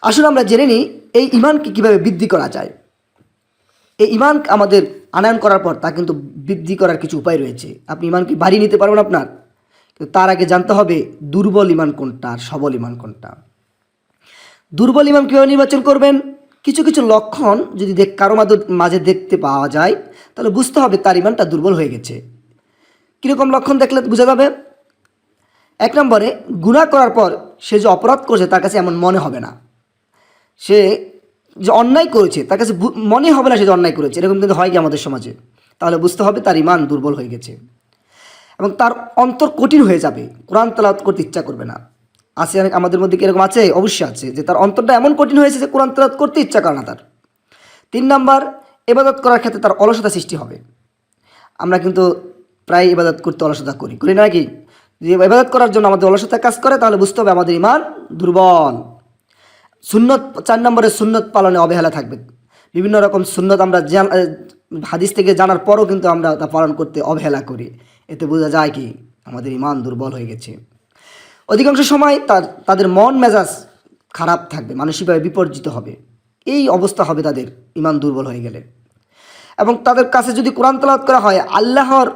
আসলে আমরা জেনে নিই এই ইমানকে কীভাবে বৃদ্ধি করা যায়। এই ইমান আমাদের আনয়ন করার পর তা কিন্তু বৃদ্ধি করার কিছু উপায় রয়েছে। আপনি ইমানকে বাড়িয়ে নিতে পারবেন আপনার, কিন্তু তার আগে জানতে হবে দুর্বল ইমান কোনটা আর সবল ইমান কোনটা। দুর্বল ইমান কীভাবে নির্বাচন করবেন? কিছু কিছু লক্ষণ যদি কারো মাঝে দেখতে পাওয়া যায় তাহলে বুঝতে হবে তার ইমানটা দুর্বল হয়ে গেছে। কীরকম লক্ষণ দেখলে বোঝা যাবে? 1 নম্বরে, গুনাহ করার পর সে যে অপরাধ করছে তার কাছে এমন মনে হবে না। সে যে অন্যায় করেছে তার কাছে মনে হবে না সে যে অন্যায় করেছে। এরকম কিন্তু হয় কি আমাদের সমাজে? তাহলে বুঝতে হবে তার ইমান দুর্বল হয়ে গেছে। এবং তার অন্তর কঠিন হয়ে যাবে, কোরআন তেলাওয়াত করতে ইচ্ছা করবে না। আছে আমাদের মধ্যে কি এরকম আছে? অবশ্যই আছে, যে তার অন্তরটা এমন কঠিন হয়েছে যে কোরআন তেলাওয়াত করতে ইচ্ছা করে না তার। 3 নম্বর, ইবাদত করার ক্ষেত্রে তার অলসতা সৃষ্টি হবে। আমরা কিন্তু প্রায় ইবাদত করতে অলসতা করি না কি? যদি ইবাদত করার জন্য আমাদের অলসতা কাজ করে তাহলে বুঝতে হবে আমাদের ইমান দুর্বল। সুন্নত, 4 নম্বরে সুন্নত পালনে অবহেলা থাকবে। বিভিন্ন রকম সুন্নত আমরা হাদিস থেকে জানার পরও কিন্তু আমরা তা পালন করতে অবহেলা করি। এতে বোঝা যায় কি আমাদের ইমান দুর্বল হয়ে গেছে। অধিকাংশ সময় তাদের মন মেজাজ খারাপ থাকবে, মানসিকভাবে বিপর্যিত হবে। এই অবস্থা হবে তাদের ইমান দুর্বল হয়ে গেলে। এবং তাদের কাছে যদি কোরআন তেলাওয়াত করা হয়, আল্লাহর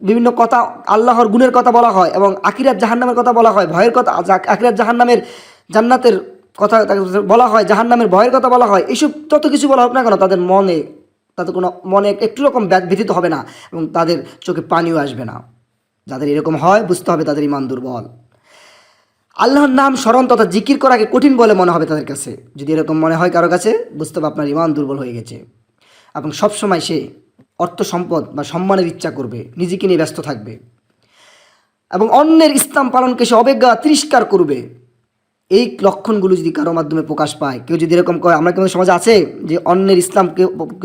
বিভিন্ন কথা, আল্লাহর গুণের কথা বলা হয় এবং আখিরাত জাহান্নামের কথা বলা হয়, ভয়ের কথা, আখিরাত জাহান্নামের জান্নাতের কথা বলা হয়, জাহান্নামের ভয়ের কথা বলা হয়, এইসব যত কিছু বলা হোক না কেন তাদের কোনো মনে একটু রকম ব্যথিত হবে না এবং তাদের চোখে পানিও আসবে না। যাদের এরকম হয় বুঝতে হবে তাদের ইমান দুর্বল। আল্লাহর নাম স্মরণ তথা জিকির করাকে কঠিন বলে মনে হবে তাদের কাছে। যদি এরকম মনে হয় কারো কাছে, বুঝতে হবে আপনার ইমান দুর্বল হয়ে গেছে। এবং সবসময় সে অর্থ সম্পদ বা সম্মানের ইচ্ছা করবে, নিজেকে নিয়ে ব্যস্ত থাকবে এবং অন্যের ইসলাম পালনকে সে অবজ্ঞা তিরস্কার করবে। এই লক্ষণগুলো যদি কারো মাধ্যমে প্রকাশ পায়, কেউ যদি এরকম করে, আমরা কেমন সমাজে আছে যে অন্যের ইসলামকে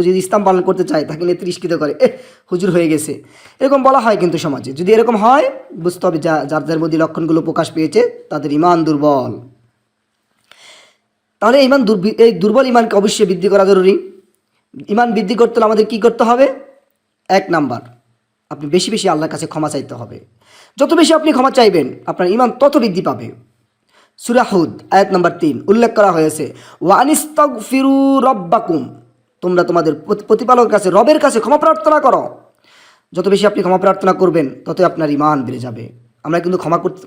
যদি ইসলাম পালন করতে চায় তাকে নিয়ে তিরস্কৃত করে, হুজুর হয়ে গেছে, এরকম বলা হয় কিন্তু সমাজে। যদি এরকম হয় বুঝতে হবে যাদের মধ্যে লক্ষণগুলো প্রকাশ পেয়েছে তাদের ইমান দুর্বল। তাহলে এই দুর্বল ইমানকে অবশ্যই বৃদ্ধি করা জরুরি। ইমান বৃদ্ধি করতে হলে আমাদের কী করতে হবে? 1 নাম্বার, আপনি বেশি বেশি আল্লাহর কাছে ক্ষমা চাইতে হবে। যত বেশি আপনি ক্ষমা চাইবেন আপনার ইমান তত বৃদ্ধি পাবে। সূরা হুদ আয়াত নম্বর 3 উল্লেখ করা হয়েছে, ওয়া আনিস্তাগফিরু রাব্বাকুম, তোমরা তোমাদের প্রতিপালকের কাছে, রবের কাছে ক্ষমা প্রার্থনা করো। যত বেশি আপনি ক্ষমা প্রার্থনা করবেন তত আপনার ইমান বেড়ে যাবে। আমরা কিন্তু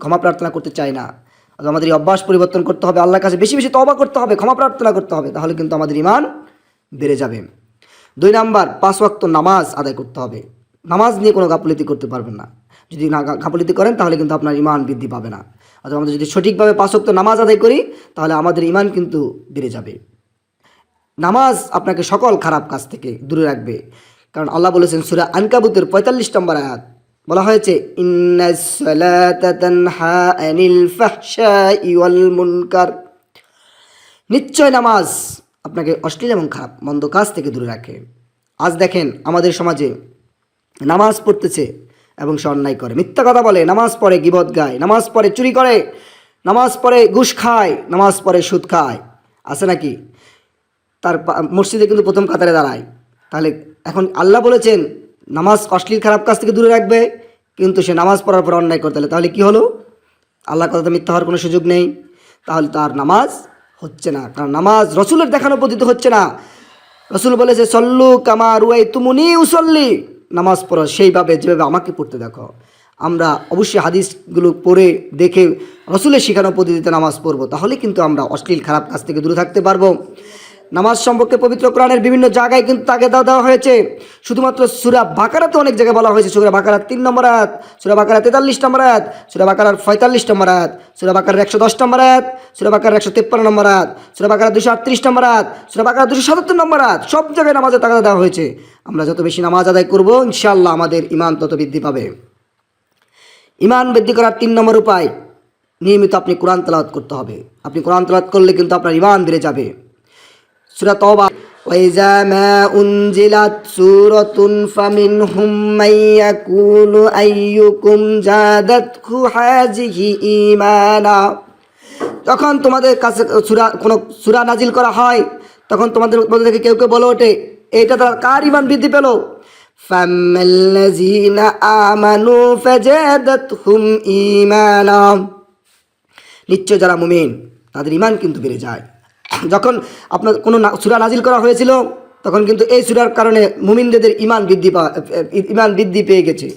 ক্ষমা প্রার্থনা করতে চাই না। আমাদের এই অভ্যাস পরিবর্তন করতে হবে, আল্লাহর কাছে বেশি বেশি তওবা করতে হবে, ক্ষমা প্রার্থনা করতে হবে, তাহলে কিন্তু আমাদের ইমান বেড়ে যাবে। 2 নাম্বার, 5 ওয়াক্ত নামাজ আদায় করতে হবে। নামাজ নিয়ে কোনো গাফিলতি করতে পারবেন না। যদি না গাফিলতি করেন তাহলে কিন্তু আপনার ইমান বৃদ্ধি পাবে না। অথবা আমরা যদি সঠিকভাবে 5 ওয়াক্ত নামাজ আদায় করি তাহলে আমাদের ইমান কিন্তু বেড়ে যাবে। নামাজ আপনাকে সকল খারাপ কাজ থেকে দূরে রাখবে, কারণ আল্লাহ বলেছেন সূরা আনকাবুতের 45 নম্বর আয়াত, বলা হয়েছে ইন্নাস সালাতা তানহা আনিল ফাহশাই ওয়াল মুনকার, নিশ্চয় নামাজ আপনাকে অশ্লীল এবং খারাপ মন্দ কাজ থেকে দূরে রাখে। আজ দেখেন আমাদের সমাজে নামাজ পড়তেছে এবং সে অন্যায় করে, মিথ্যা কথা বলে, নামাজ পড়ে গীবত গায়, নামাজ পড়ে চুরি করে, নামাজ পড়ে ঘুষ খায়, নামাজ পড়ে সুদ খায়, আছে নাকি? তার মসজিদে কিন্তু প্রথম কাতারে দাঁড়ায়। তাহলে এখন আল্লাহ বলেছেন নামাজ অশ্লীল খারাপ কাজ থেকে দূরে রাখবে, কিন্তু সে নামাজ পড়ার পর অন্যায় করতে, তাহলে কি হলো? আল্লাহর কথাতে মিথ্যা হওয়ার কোনো সুযোগ নেই। তাহলে তার নামাজ হচ্ছে না, কারণ নামাজ রসুলের দেখানো পদ্ধতি হচ্ছে না। রসুল বলেছে সল্লু কামা রুআইতুমুনি উসল্লি, নামাজ পড়ো সেইভাবে যেভাবে আমাকে পড়তে দেখো। আমরা অবশ্যই হাদিসগুলো পড়ে দেখে রসুলের শেখানো পদ্ধতিতে নামাজ পড়বো, তাহলে কিন্তু আমরা অশ্লীল খারাপ কাজ থেকে দূরে থাকতে পারবো। নামাজ সম্পর্কে পবিত্র কোরআনের বিভিন্ন জায়গায় কিন্তু তাগিদ দেওয়া হয়েছে। শুধুমাত্র সূরা বাকারাতে অনেক জায়গায় বলা হয়েছে, সূরা বাকারা 3 নম্বর আয়াত, সূরা বাকারা 43 নম্বর আয়াত, সূরা বাকারার 45 নম্বর আয়াত, সূরা বাকারার 110 নম্বর আয়াত, সূরা বাকারার 153 নম্বর আয়াত, সূরা বাকারার 238 নম্বর আয়াত, সূরা বাকারার 277 নম্বর আয়াত, সব জায়গায় নামাজের তাগিদ দেওয়া হয়েছে। আমরা যত বেশি নামাজ আদায় করব ইনশাআল্লাহ আমাদের ঈমান তত বৃদ্ধি পাবে। ঈমান বৃদ্ধি করার 3 নম্বর উপায়, নিয়মিত আপনি কোরআন তেলাওয়াত করতে হবে। আপনি কোরআন তেলাওয়াত করলে কিন্তু আপনার ঈমান বেড়ে যাবে। সূরা তাওবা, ওয়াইজা মা উনজিলাত সূরাতুন ফামিনহুম মাইয়াকুলু আইয়ুকুম জাদাতহু হাযিহি ঈমানা, যখন তোমাদের কাছে কোনো সূরা নাজিল করা হয় তখন তোমাদের মধ্যে থেকে কেউ কেউ বলে ওঠে এইটা তার কার ঈমান বৃদ্ধি পেল? ফাম্মাল্লাযীনা আমানু ফাজাদাতহুম ঈমানা, নিশ্চয় যারা মুমিন তাদের ইমান কিন্তু বেড়ে যায়। যখন আপনার কোনো সূরা নাজিল করা হয়েছিল তখন কিন্তু এই সূরার কারণে মুমিনদের ইমান বৃদ্ধি পেয়ে গেছে।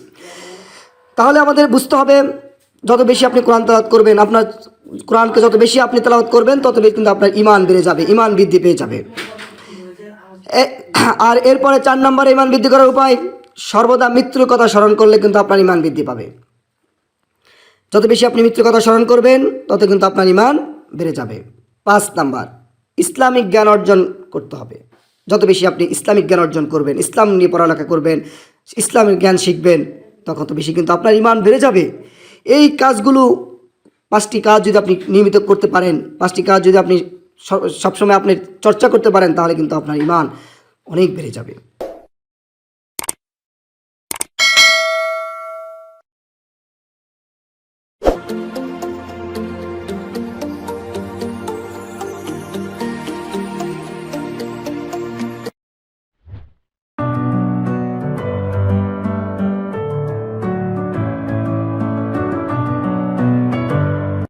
তাহলে আমাদের বুঝতে হবে যত বেশি আপনি কোরআন তেলাওয়াত করবেন, আপনার কোরআনকে যত বেশি আপনি তেলাওয়াত করবেন তত বেশি কিন্তু আপনার ইমান বেড়ে যাবে, ইমান বৃদ্ধি পেয়ে যাবে। আর এরপরে 4 নম্বরে ইমান বৃদ্ধি করার উপায়, সর্বদা মৃত্যুর কথা স্মরণ করলে কিন্তু আপনার ইমান বৃদ্ধি পাবে। যত বেশি আপনি মৃত্যুর কথা স্মরণ করবেন তত কিন্তু আপনার ইমান বেড়ে যাবে। 5 নাম্বার, ইসলামিক জ্ঞান অর্জন করতে হবে। যত বেশি আপনি ইসলামিক জ্ঞান অর্জন করবেন, ইসলাম নিয়ে পড়ালেখা করবেন, ইসলামিক জ্ঞান শিখবেন, তখন তো বেশি কিন্তু আপনার ইমান বেড়ে যাবে। এই কাজগুলো 5টি কাজ যদি আপনি নিয়মিত করতে পারেন, 5টি কাজ যদি আপনি সবসময় আপনি চর্চা করতে পারেন, তাহলে কিন্তু আপনার ইমান অনেক বেড়ে যাবে।